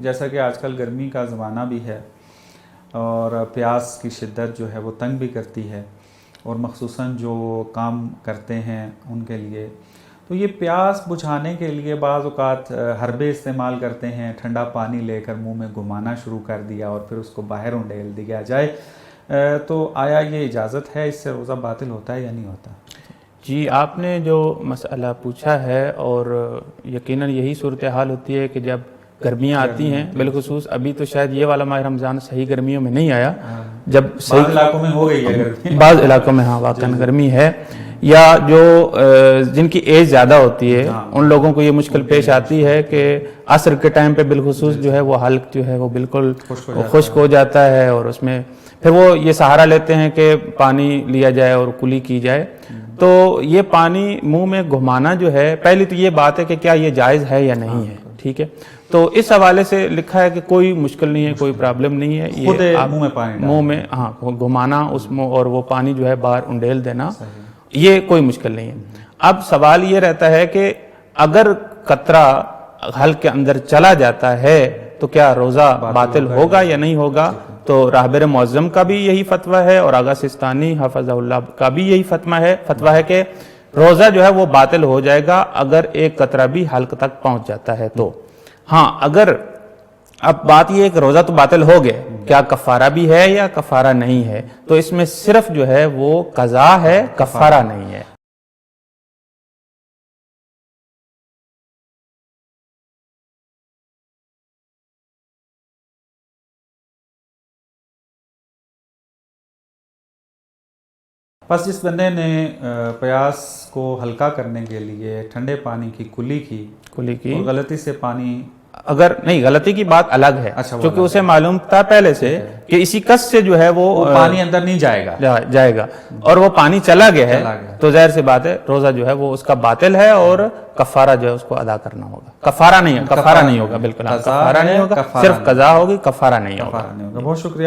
جیسا کہ آج کل گرمی کا زمانہ بھی ہے اور پیاس کی شدت جو ہے وہ تنگ بھی کرتی ہے، اور مخصوصاً جو کام کرتے ہیں ان کے لیے، تو یہ پیاس بجھانے کے لیے بعض اوقات حربے استعمال کرتے ہیں، ٹھنڈا پانی لے کر منہ میں گھمانا شروع کر دیا اور پھر اس کو باہر انڈیل دیا جائے، تو آیا یہ اجازت ہے؟ اس سے روزہ باطل ہوتا ہے یا نہیں ہوتا؟ جی، آپ نے جو مسئلہ پوچھا ہے، اور یقیناً یہی صورتحال ہوتی ہے کہ جب گرمیاں آتی ہیں، بالخصوص ابھی تو شاید یہ والا ماہ رمضان صحیح گرمیوں میں نہیں آیا، جب بعض علاقوں میں ہو گئی ہے گرمی، بعض علاقوں میں ہاں واقعاً گرمی ہے، یا جو جن کی ایج زیادہ ہوتی ہے ان لوگوں کو یہ مشکل پیش آتی ہے کہ عصر کے ٹائم پہ بالخصوص جو ہے وہ حلق جو ہے وہ بالکل خشک ہو جاتا ہے، اور اس میں پھر وہ یہ سہارا لیتے ہیں کہ پانی لیا جائے اور کلی کی جائے۔ تو یہ پانی منہ میں گھمانا جو ہے، پہلی تو یہ بات ہے کہ کیا یہ جائز ہے یا نہیں ہے، ٹھیک ہے؟ تو اس حوالے سے لکھا ہے کہ کوئی مشکل نہیں ہے، کوئی پرابلم نہیں ہے، یہ منہ میں پانی منہ میں ہاں گھمانا اس میں، اور وہ پانی جو ہے باہر انڈیل دینا، یہ کوئی مشکل نہیں ہے۔ اب سوال یہ رہتا ہے کہ اگر قطرہ حلق کے اندر چلا جاتا ہے تو کیا روزہ باطل ہوگا یا نہیں ہوگا؟ تو راہبر معظم کا بھی یہی فتویٰ ہے، اور آغا سستانی حفظہ اللہ کا بھی یہی فتویٰ ہے کہ روزہ جو ہے وہ باطل ہو جائے گا اگر ایک قطرہ بھی حلق تک پہنچ جاتا ہے تو۔ ہاں، اگر اب بات یہ ہے کہ روزہ تو باطل ہو گئے، کیا کفارہ بھی ہے یا کفارہ نہیں ہے؟ تو اس میں صرف جو ہے وہ قضا ہے، کفارہ نہیں ہے۔ پس جس بندے نے پیاس کو ہلکا کرنے کے لیے ٹھنڈے پانی کی کلی کی اور غلطی سے پانی، اگر نہیں، غلطی کی بات الگ ہے، کیونکہ اسے معلوم تھا پہلے سے کہ اسی کس سے جو ہے وہ پانی اندر نہیں جائے گا اور وہ پانی چلا گیا ہے، تو ظاہر سی بات ہے روزہ جو ہے وہ اس کا باطل ہے، اور کفارہ جو ہے اس کو ادا کرنا ہوگا۔ کفارہ نہیں ہوگا، بالکل کفارہ نہیں ہوگا، صرف قضا ہوگی، کفارہ نہیں ہوگا۔ بہت شکریہ۔